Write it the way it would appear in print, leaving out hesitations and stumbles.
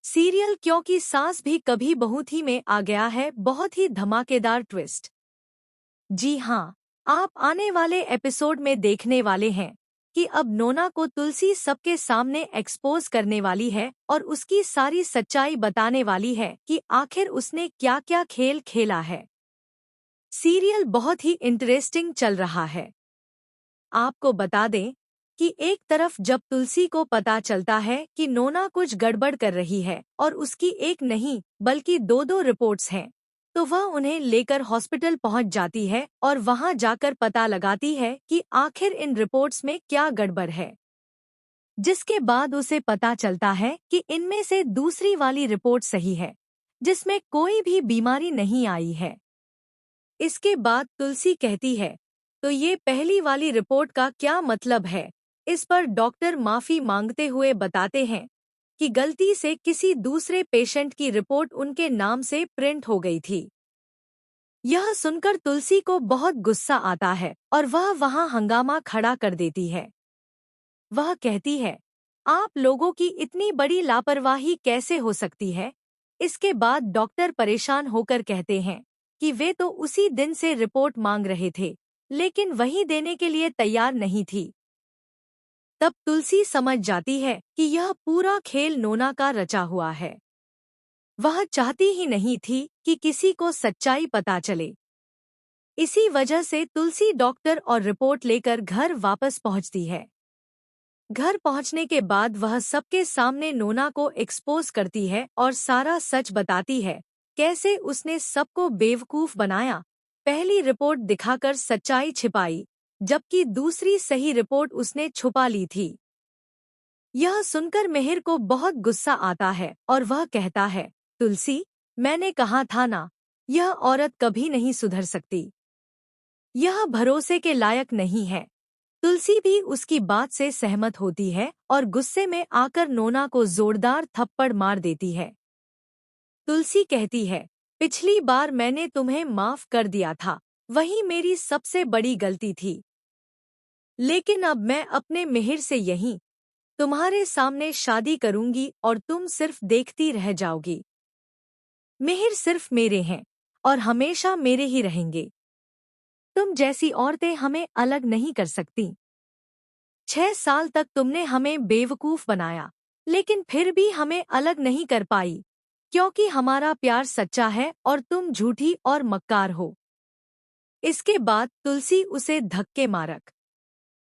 Serial क्योंकि सास भी कभी बहू थी में आ गया है बहुत ही धमाकेदार ट्विस्ट। जी हाँ, आप आने वाले एपिसोड में देखने वाले हैं कि अब नोना को तुलसी सबके सामने एक्सपोज करने वाली है और उसकी सारी सच्चाई बताने वाली है कि आखिर उसने क्या क्या खेल खेला है। सीरियल बहुत ही इंटरेस्टिंग चल रहा है। आपको बता दें कि एक तरफ जब तुलसी को पता चलता है कि नोना कुछ गड़बड़ कर रही है और उसकी एक नहीं बल्कि दो दो रिपोर्ट्स हैं, तो वह उन्हें लेकर हॉस्पिटल पहुंच जाती है और वहां जाकर पता लगाती है कि आखिर इन रिपोर्ट्स में क्या गड़बड़ है। जिसके बाद उसे पता चलता है कि इनमें से दूसरी वाली रिपोर्ट सही है, जिसमें कोई भी बीमारी नहीं आई है। इसके बाद तुलसी कहती है, तो ये पहली वाली रिपोर्ट का क्या मतलब है? इस पर डॉक्टर माफी मांगते हुए बताते हैं कि गलती से किसी दूसरे पेशेंट की रिपोर्ट उनके नाम से प्रिंट हो गई थी। यह सुनकर तुलसी को बहुत गुस्सा आता है और वह वहां हंगामा खड़ा कर देती है। वह कहती है, आप लोगों की इतनी बड़ी लापरवाही कैसे हो सकती है? इसके बाद डॉक्टर परेशान होकर कहते हैं कि वे तो उसी दिन से रिपोर्ट मांग रहे थे, लेकिन वही देने के लिए तैयार नहीं थी। तब तुलसी समझ जाती है कि यह पूरा खेल नोना का रचा हुआ है। वह चाहती ही नहीं थी कि किसी को सच्चाई पता चले। इसी वजह से तुलसी डॉक्टर और रिपोर्ट लेकर घर वापस पहुंचती है। घर पहुंचने के बाद वह सबके सामने नोना को एक्सपोज करती है और सारा सच बताती है, कैसे उसने सबको बेवकूफ बनाया, पहली रिपोर्ट दिखाकर सच्चाई छिपाई, जबकि दूसरी सही रिपोर्ट उसने छुपा ली थी। यह सुनकर मिहिर को बहुत गुस्सा आता है और वह कहता है, तुलसी, मैंने कहा था ना, यह औरत कभी नहीं सुधर सकती। यह भरोसे के लायक नहीं है। तुलसी भी उसकी बात से सहमत होती है और गुस्से में आकर नोना को जोरदार थप्पड़ मार देती है। तुलसी कहती है, पिछली बार मैंने तुम्हें माफ कर दिया था, वही मेरी सबसे बड़ी गलती थी। लेकिन अब मैं अपने मिहिर से यहीं तुम्हारे सामने शादी करूंगी और तुम सिर्फ देखती रह जाओगी। मिहिर सिर्फ मेरे हैं और हमेशा मेरे ही रहेंगे। तुम जैसी औरतें हमें अलग नहीं कर सकती। 6 साल तक तुमने हमें बेवकूफ बनाया, लेकिन फिर भी हमें अलग नहीं कर पाई, क्योंकि हमारा प्यार सच्चा है और तुम झूठी और मक्कार हो। इसके बाद तुलसी उसे धक्के मारक